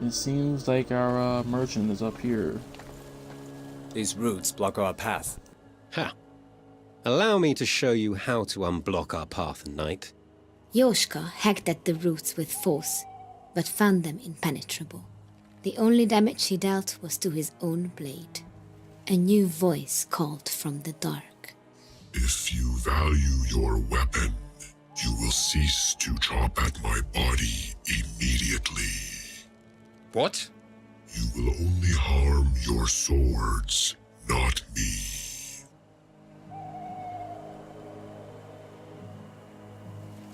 It seems like our merchant is up here. These roots block our path. Ha! Allow me to show you how to unblock our path, knight. Yoshka hacked at the roots with force, but found them impenetrable. The only damage he dealt was to his own blade. A new voice called from the dark. If you value your weapon, you will cease to chop at my body immediately. What? You will only harm your swords, not me.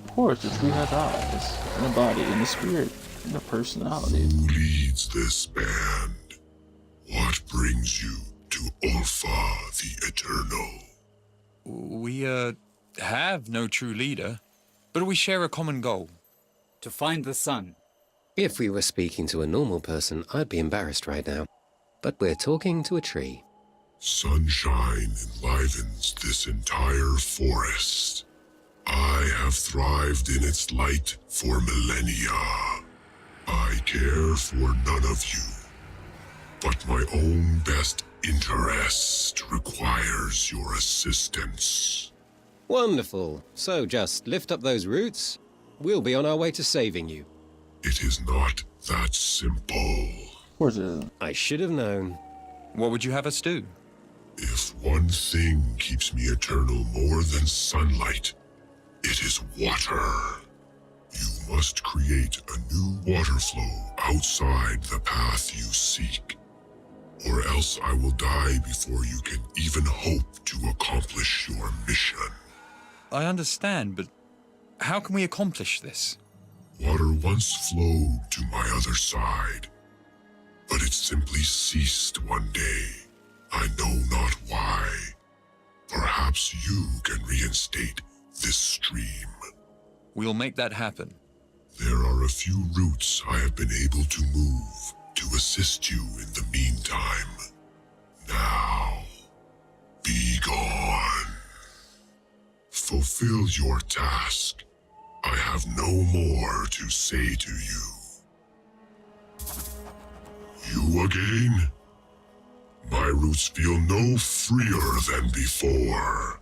Of course, the tree has eyes, and a body, and a spirit, and a personality. Who leads this band? What brings you to Olfa the Eternal? We, have no true leader, but we share a common goal. To find the sun. If we were speaking to a normal person, I'd be embarrassed right now. But we're talking to a tree. Sunshine enlivens this entire forest. I have thrived in its light for millennia. I care for none of you, but my own best interest requires your assistance. Wonderful. So just lift up those roots. We'll be on our way to saving you. It is not that simple. Of course it isn't. I should have known. What would you have us do? If one thing keeps me eternal more than sunlight, it is water. You must create a new water flow outside the path you seek, or else I will die before you can even hope to accomplish your mission. I understand, but how can we accomplish this? Water once flowed to my other side, but it simply ceased one day. I know not why. Perhaps you can reinstate this stream. We'll make that happen. There are a few routes I have been able to move to assist you in the meantime. Now, be gone. Fulfill your task. I have no more to say to you. You again? My roots feel no freer than before.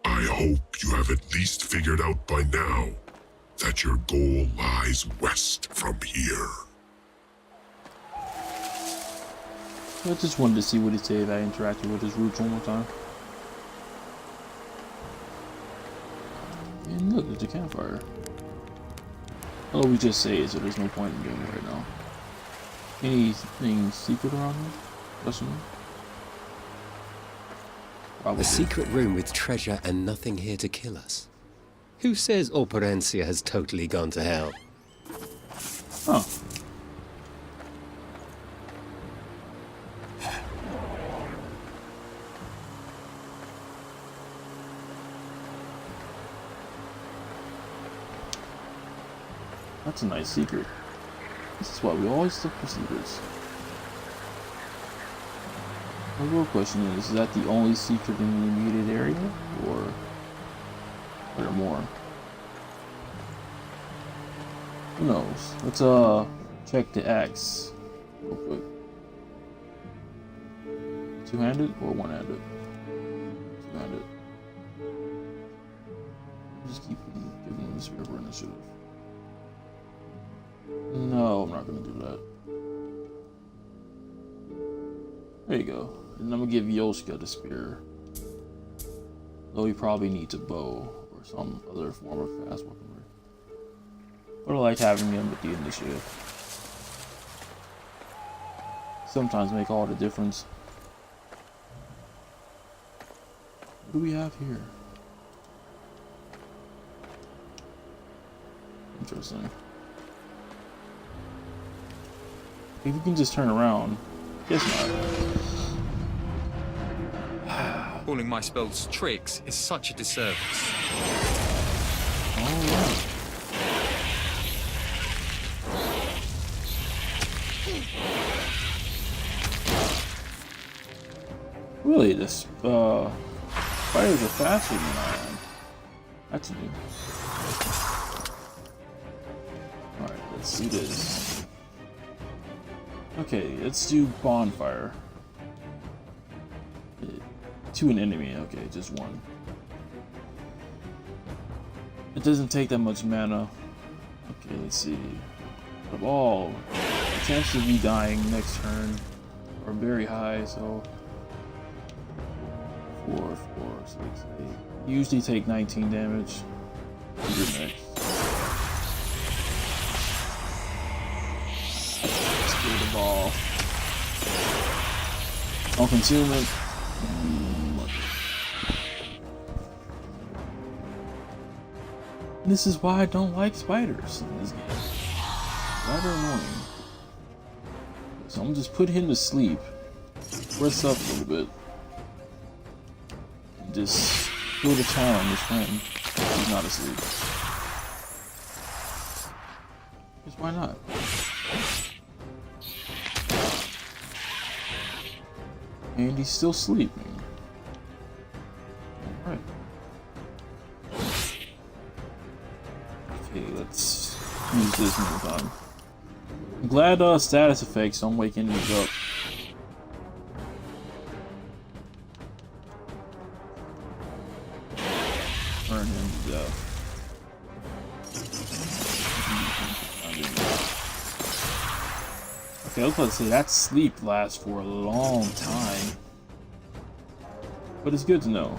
I hope you have at least figured out by now that your goal lies west from here. I just wanted to see what he'd say if I interacted with his roots one more time. And look, there's a campfire. Oh, we just say it, so there's no point in doing it right now. Anything secret around here? Personally? A secret room with treasure and nothing here to kill us. Who says Operencia has totally gone to hell? Oh. That's a nice secret. This is why we always look for secrets. The real question is that the only secret in the immediate area? Or are there more? Who knows? Let's check the axe real quick. Two-handed or one-handed? Two-handed. Just keep giving him this river initiative. No, I'm not gonna do that. There you go. And I'm gonna give Yoshka the spear. Though he probably needs a bow or some other form of fast weaponry. But I like having him with the initiative. Sometimes make all the difference. What do we have here? Interesting. If we can just turn around. Guess not. Calling my spells tricks is such a disservice. Alright. Really, this spiders are faster than I am. That's new. Alright, let's see this. Okay, let's do bonfire. To an enemy, okay, just one. It doesn't take that much mana. Okay, let's see. Of all, the chances of me dying next turn are very high, so 4, 4, 6, 8. Usually take 19 damage. You're next. Steal the ball. Don't consume it. This is why I don't like spiders in this game. Rather annoying. So I'm gonna just put him to sleep. Rest up a little bit. And just feel the challenge his friend. He's not asleep. Because why not? And he's still sleeping. Alright. Okay, let's use this one more time. I'm glad status effects don't wake enemies up. Burn him to death. Okay, I was about to say that sleep lasts for a long time. But it's good to know.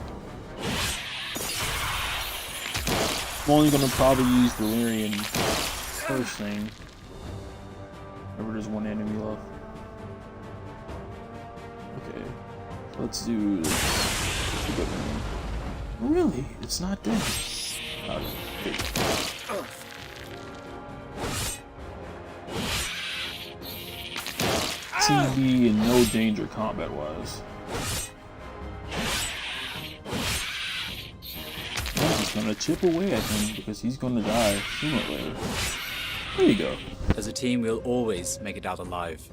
I'm only gonna probably use Valerian first thing. Whenever there's one enemy left. Okay. Let's do this. Really? It's not dead. Okay. Seem to be in no danger combat wise. I'm just gonna chip away at him because he's gonna die sooner or later. There you go. As a team, we'll always make it out alive.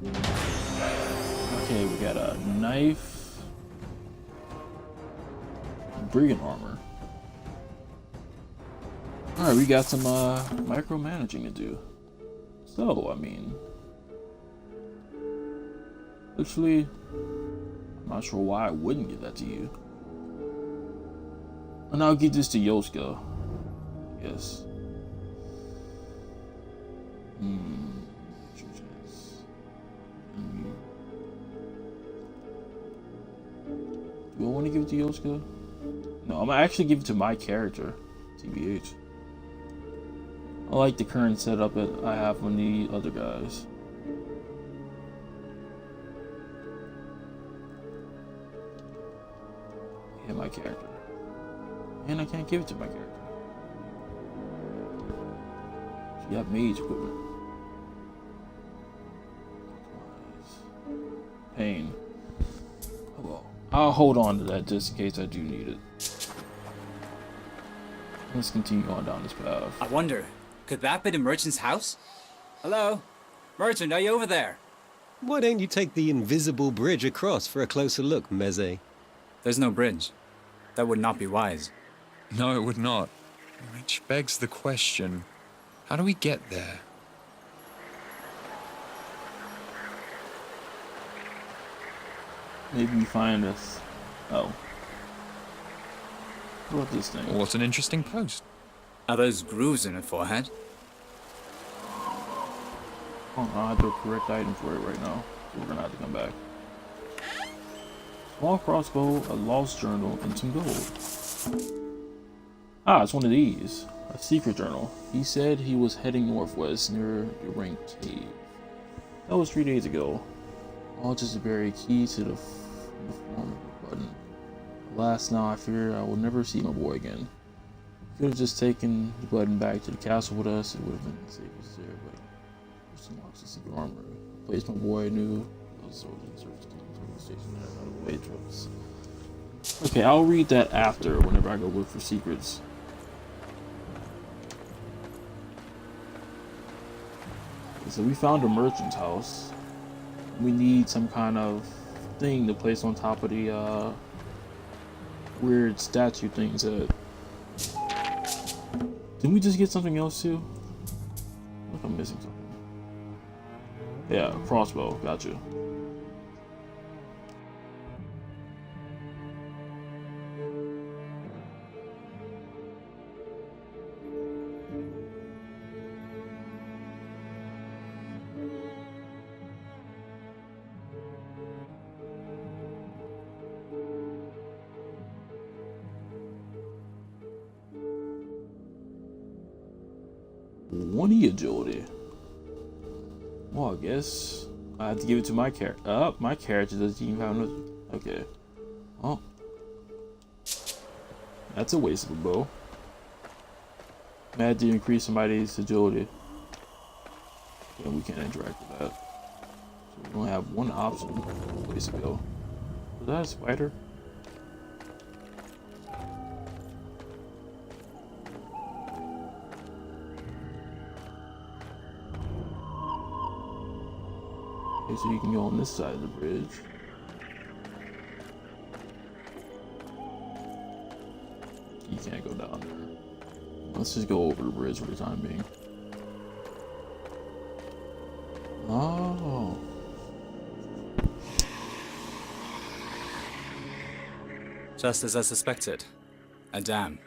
Okay, we got a knife. Brigand armor. Alright, we got some micromanaging to do. So, I mean, actually, I'm not sure why I wouldn't give that to you. And I'll give this to Yosuke. Yes. Do I want to give it to Yosuke? No, I'm gonna actually give it to my character, TBH. I like the current setup that I have on the other guys. And my character. And I can't give it to my character. She got mage equipment. Pain. Oh well. I'll hold on to that just in case I do need it. Let's continue on down this path. I wonder, could that be the merchant's house? Hello? Merchant, are you over there? Why don't you take the invisible bridge across for a closer look, Meze? There's no bridge. That would not be wise. No, it would not. Which begs the question, how do we get there? Maybe we find us. Oh. What about this thing? What an interesting post. Are those grooves in her forehead? Oh, I don't have the correct item for it right now. So we're gonna have to come back. Small crossbow, a lost journal, and some gold. Ah, it's one of these. A secret journal. He said he was heading northwest near the Ring Cave. That was 3 days ago. All just to bury a key to the form button. Alas, now I fear I will never see my boy again. Could have just taken the button back to the castle with us. It would have been safest there, but first unlocks the secret armor. Place my boy anew. Okay, I'll read that after whenever I go look for secrets. Okay, so we found a merchant's house. We need some kind of thing to place on top of the weird statue things that. Didn't we just get something else too? Look, I'm missing something. Yeah, crossbow. Gotcha. One agility. Well, I guess I have to give it to my character. My character doesn't even have no. Okay. Well, that's a waste of a bow. I had to increase somebody's agility. And we can't interact with that. So we only have one option. Place to go. Was that a spider? Okay, so you can go on this side of the bridge. You can't go down there. Let's just go over the bridge for the time being. Oh. Just as I suspected. A dam.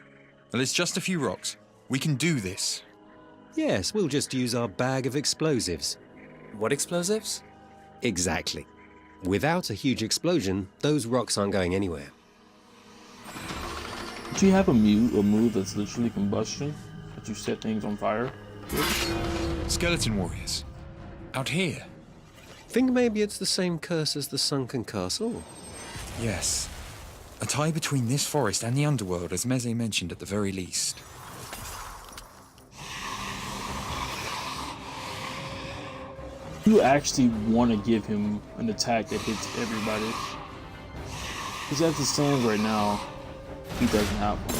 Well, it's just a few rocks. We can do this. Yes, we'll just use our bag of explosives. What explosives? Exactly. Without a huge explosion, those rocks aren't going anywhere. Do you have a move that's literally combustion? That you set things on fire? Skeleton warriors. Out here. Think maybe it's the same curse as the sunken castle? Yes. A tie between this forest and the underworld, as Meze mentioned at the very least. You actually want to give him an attack that hits everybody. Because as it stands right now, he doesn't have one.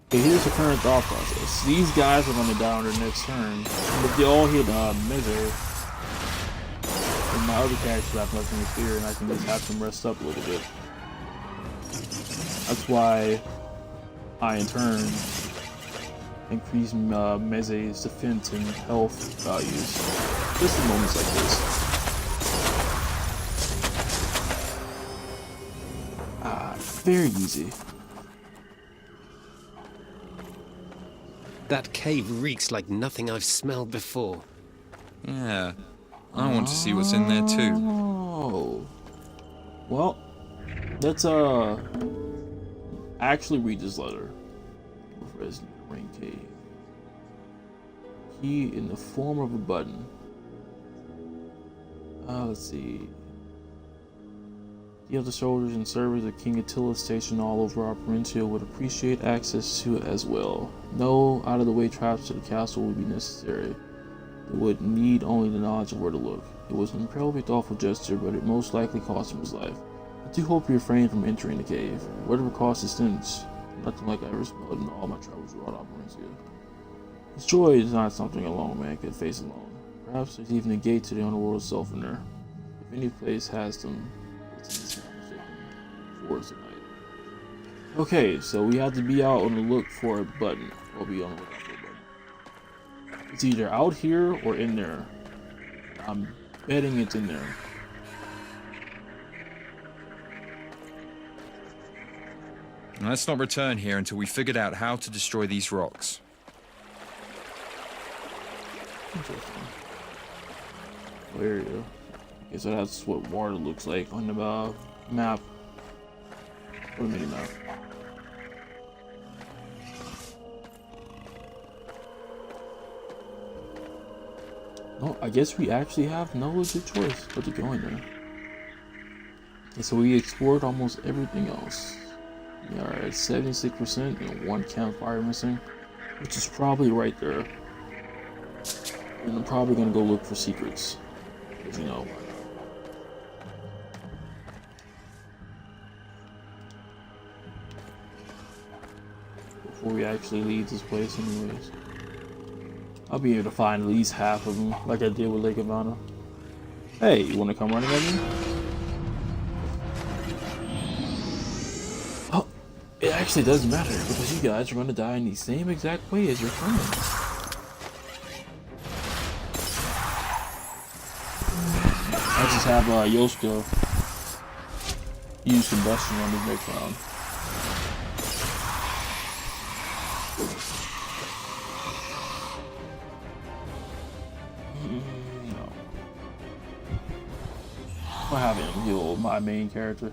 Okay, here's the current thought process. These guys are going to die on their next turn. But they all hit Meze. And my other characters have nothing to fear, and I can just have them rest up a little bit. That's why I, in turn, increase Meze's defense and health values. Just in moments like this. Very easy. That cave reeks like nothing I've smelled before. Yeah. I want to see what's in there too. Oh. Well, let's actually read this letter. Resident Rain Cave. Key in the form of a button. Let's see. The other soldiers and servers of King Attila stationed all over Operencia would appreciate access to it as well. No out-of-the-way traps to the castle would be necessary. They would need only the knowledge of where to look. It was an incredibly thoughtful gesture, but it most likely cost him his life. I do hope you refrain from entering the cave. Whatever cost his stench, nothing like I ever smelled in all my travels throughout Operencia. His joy is not something a lone man could face alone. Perhaps there's even a gate to the underworld itself in there. If any place has them, it's in this forest at night. Okay, so we have to be out on the look for a button. We'll be on the lookout for a button. It's either out here or in there. I'm betting it's in there. Let's not return here until we figured out how to destroy these rocks. Interesting. Area. Okay, so that's what water looks like on the map. Or mini map. No, I guess we actually have no legit choice but to go in there. Okay, so we explored almost everything else. We are at 76% and one campfire missing, which is probably right there. And I'm probably gonna go look for secrets, because you know. Before we actually leave this place, anyways. I'll be able to find at least half of them, like I did with Lake Havana. Hey, you want to come running at me? Oh, it Actually, it doesn't matter because you guys are going to die in the same exact way as your friends. I just have Yoshiko use combustion on this next round. No. I have him heal my main character.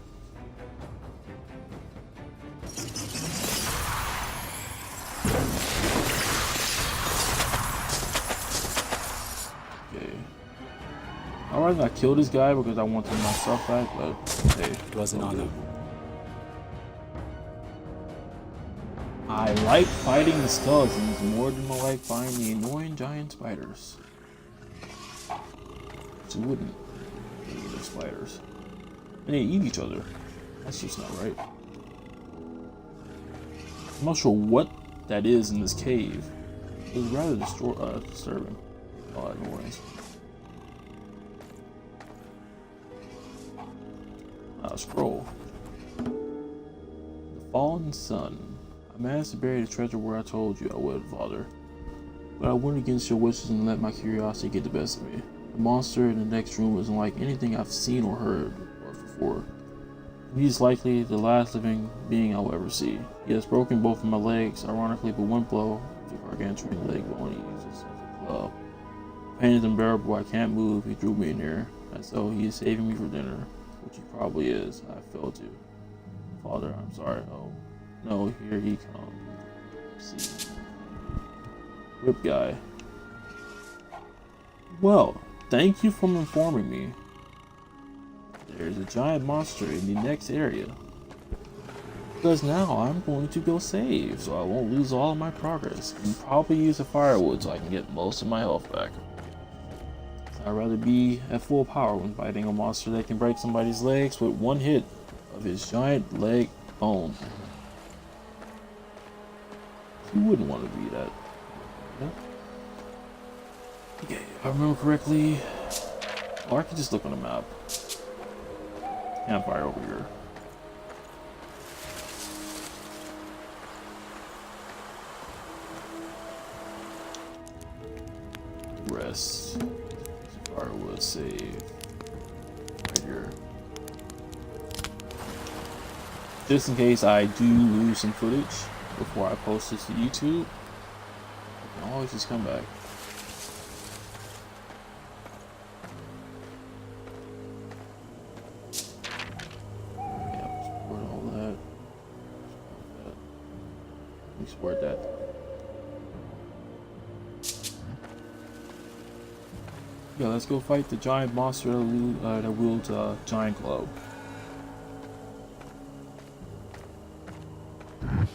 I'd rather not kill this guy because I want my stuff back, but hey, It was an honor. I like fighting the skeletons more than I like fighting the annoying giant spiders. So who wouldn't hate the spiders? And they eat each other. That's just not right. I'm not sure what that is in this cave. It was rather disturbing. Oh, annoying. Scroll. The fallen sun. I managed to bury the treasure where I told you I would, Father. But I went against your wishes and let my curiosity get the best of me. The monster in the next room isn't like anything I've seen or heard before. He's likely the last living being I'll ever see. He has broken both of my legs, ironically, but one blow, the gargantuan leg bone he uses as a club. Pain is unbearable, I can't move, he drew me in here, as though he is saving me for dinner. Which he probably is. I failed you. Father, I'm sorry. Oh, no, here he comes. See. Whip guy. Well, thank you for informing me. There's a giant monster in the next area. Because now I'm going to go save, so I won't lose all of my progress. And probably use the firewood so I can get most of my health back. I'd rather be at full power when fighting a monster that can break somebody's legs with one hit of his giant leg bone. Who wouldn't want to be that? Yeah. Okay, if I remember correctly, or I could just look on the map. Campfire over here. Rest. Firewood save right here. Just in case I do lose some footage before I post this to YouTube, I can always just come back. Yep, support all that. Let me support that. Yeah, let's go fight the giant monster that wields a giant club.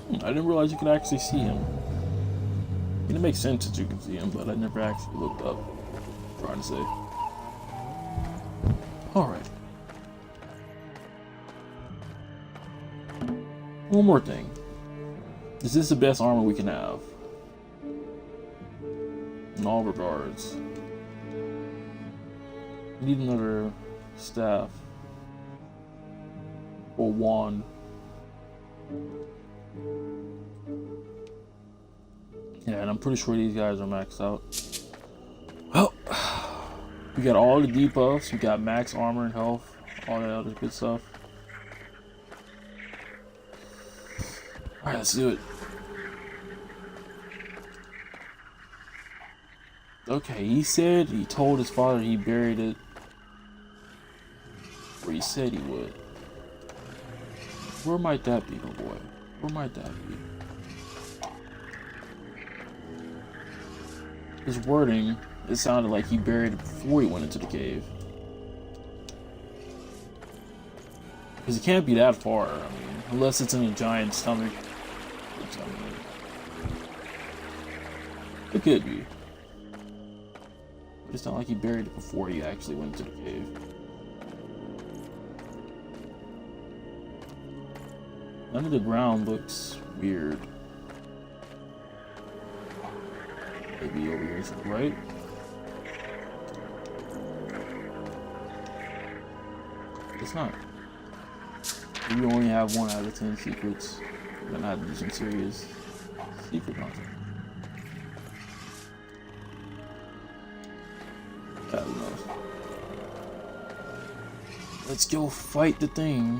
I didn't realize you could actually see him. I mean, it makes sense that you can see him, but I never actually looked up. I'm trying to say. Alright. One more thing. Is this the best armor we can have? In all regards. I need another staff or wand. Yeah, and I'm pretty sure these guys are maxed out. Well, we got all the debuffs, we got max armor and health, all that other good stuff. Alright, let's do it. Okay, he told his father he buried it where he said he would. Where might that be, little boy? Where might that be? His wording, it sounded like he buried it before he went into the cave. Because it can't be that far, I mean, unless it's in a giant stomach. Which, I mean, it could be. But it's not like he buried it before he actually went into the cave. None of the ground looks weird. Maybe over here to the right. It's not. We only have 1 out of 10 secrets. We're gonna have to do some serious secret hunting. Yeah, who knows? Let's go fight the thing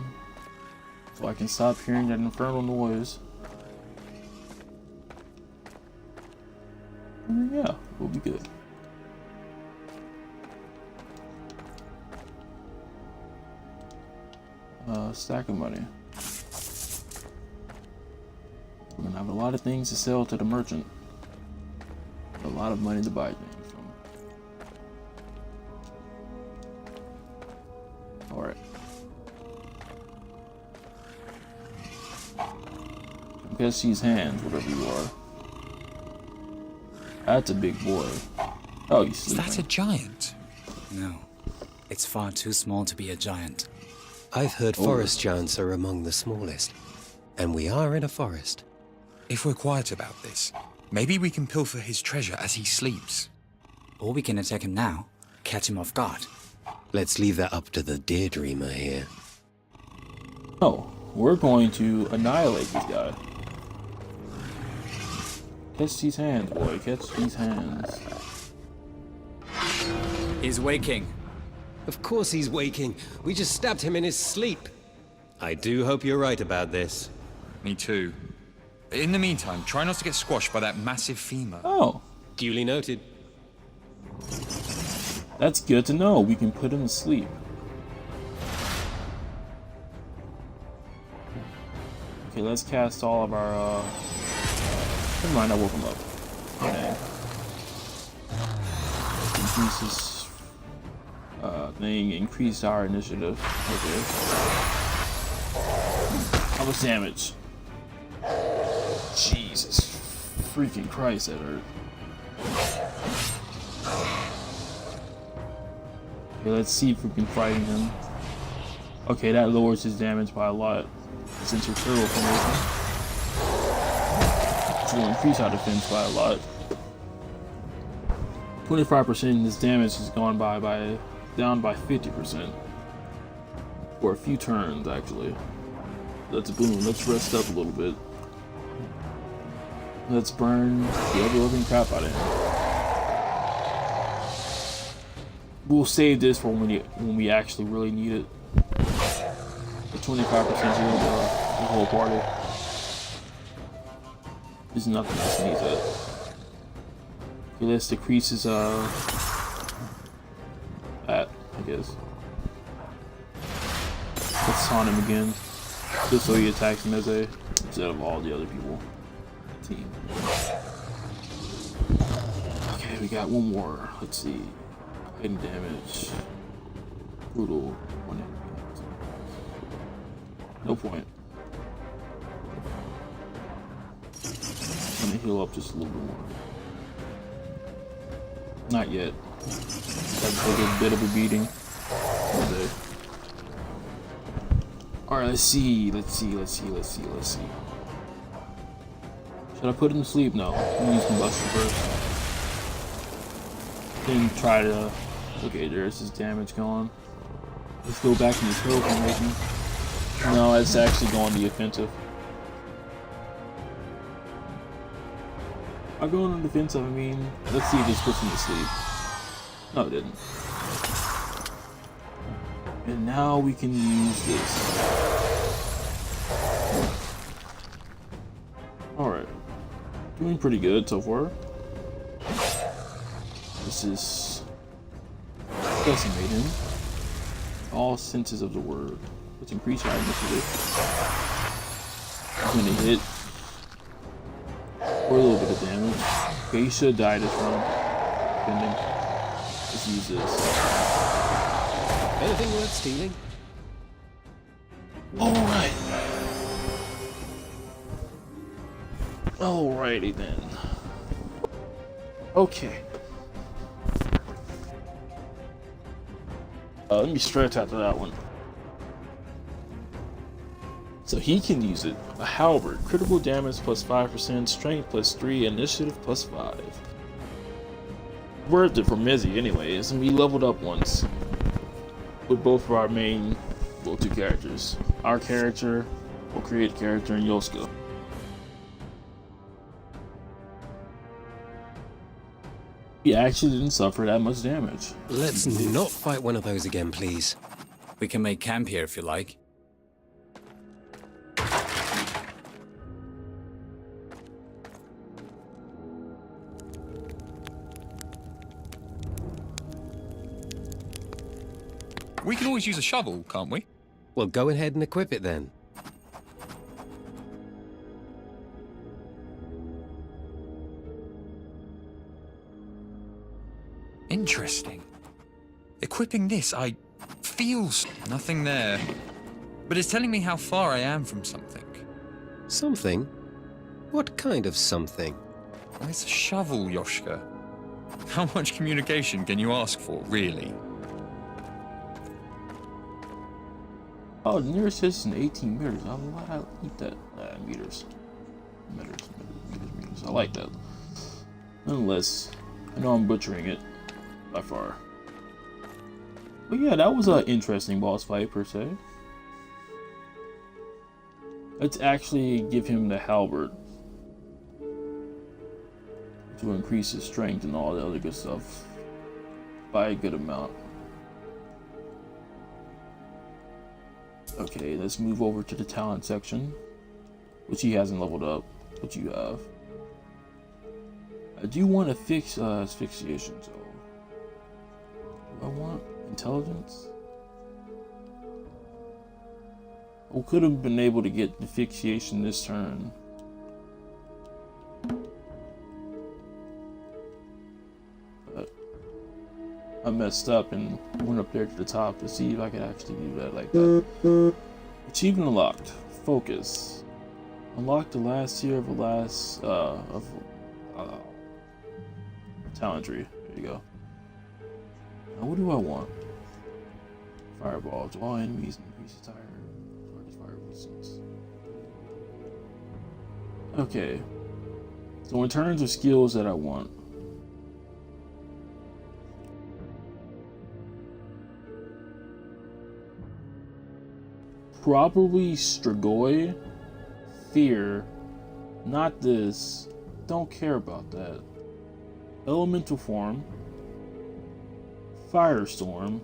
so I can stop hearing that infernal noise. And then, yeah, we'll be good. Stack of money. We're gonna have a lot of things to sell to the merchant. A lot of money to buy things from. Alright. I guess these hands, whatever you are. That's a big boy. Oh, you Is sleeping. that a giant? No, it's far too small to be a giant. I've heard forest giants are among the smallest. And we are in a forest. If we're quiet about this, maybe we can pilfer his treasure as he sleeps. Or we can attack him now, catch him off guard. Let's leave that up to the daydreamer here. Oh, we're going to annihilate this guy. Catch these hands, boy. Catch these hands. He's waking. Of course he's waking. We just stabbed him in his sleep. I do hope you're right about this. Me too. In the meantime, try not to get squashed by that massive femur. Oh, Duly noted. that's good to know. We can put him to sleep. Okay, let's cast all of our, never mind, I woke him up. Okay. Increase this, thing, increase our initiative. Okay. How much damage? Jesus freaking Christ, that hurt. Okay, let's see if we can frighten him. Okay, that lowers his damage by a lot. Since we're turtle formation, which will increase our defense by a lot. 25%. This damage has gone down by 50%. For a few turns, actually. Let's boom. Let's rest up a little bit. Let's burn the ever living crap out of him. We'll save this for when we actually really need it. The 25% heal the whole party. There's nothing else needs that. Okay, let's decrease his that, I guess. Let's taunt him again. Just so he attacks Meze instead of all the other people. Team. Okay, we got one more. Let's see. Hidden damage. Brutal. One hit. No point. I'm gonna heal up just a little bit more. Not yet. Got to take a bit of a beating. Alright, let's see. Should I put him to sleep? No. I'm gonna use combustion first. Then try to... Okay, there's his damage gone. Let's go back in his heal formation. No, it's actually going the offensive. I go on the defensive, I mean, let's see if this puts him to sleep. No, it didn't. And now we can use this. Alright. Doing pretty good so far. This is decimate him. All senses of the word. Let's increase our initiative. I'm gonna hit for a little bit of damage. Okay, he should die this round. Depending. Let's use this. Anything worth stealing? Alright. Alrighty then. Okay. Let me stretch after that one. So he can use it. A halberd. Critical damage plus 5%, strength plus 3, initiative plus 5. Worth it for Mizzy anyways, and we leveled up once. With both of our main well, two characters. Our character will create a character in Yosuke. He actually didn't suffer that much damage. Let's not fight one of those again, please. We can make camp here if you like. We can always use a shovel, can't we? Well, go ahead and equip it then. Interesting. Equipping this, I feel nothing there. But it's telling me how far I am from something. Something? What kind of something? Well, it's a shovel, Yoshka. How much communication can you ask for, really? Oh, the nearest is in 18 meters. Why did I eat that? Meters. Meters. I like that. Nonetheless, I know I'm butchering it by far. But yeah, that was an interesting boss fight per se. Let's actually give him the halberd to increase his strength and all the other good stuff by a good amount. Okay, let's move over to the talent section, which he hasn't leveled up, but you have. I do want to fix asphyxiation, so do I want intelligence? We could have been able to get asphyxiation this turn. But I messed up and went up there to the top to see if I could actually do that like that. Achievement unlocked. Focus. Unlock the last tier of the last talent tree. There you go. Now what do I want? Fireball. To all enemies increase the target's fire resistance. Okay. So in terms of skills that I want, probably Strigoi, Fear, not this, don't care about that. Elemental Form, Firestorm,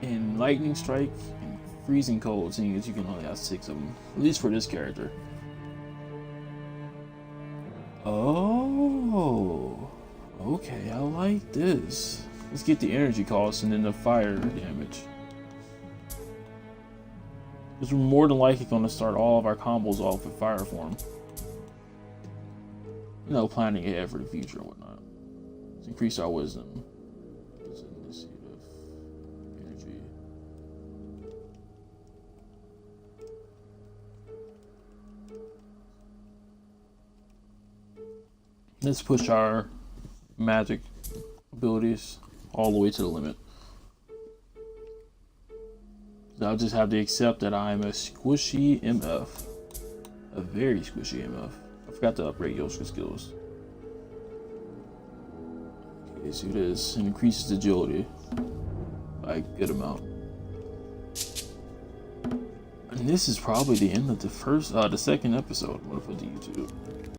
and Lightning Strike, and Freezing Cold, seeing as you can only have 6 of them, at least for this character. Oh, okay, I like this. Let's get the energy cost and then the fire damage. Because we're more than likely going to start all of our combos off with fire form. You know, planning ahead for the future and whatnot. Let's increase our wisdom. Energy. Let's push our magic abilities all the way to the limit. I'll just have to accept that I'm a squishy MF. A very squishy MF. I forgot to upgrade Yosuke's skills. Okay, so it is. It increases agility by a good amount. And this is probably the end of the second episode. I'm gonna put to YouTube.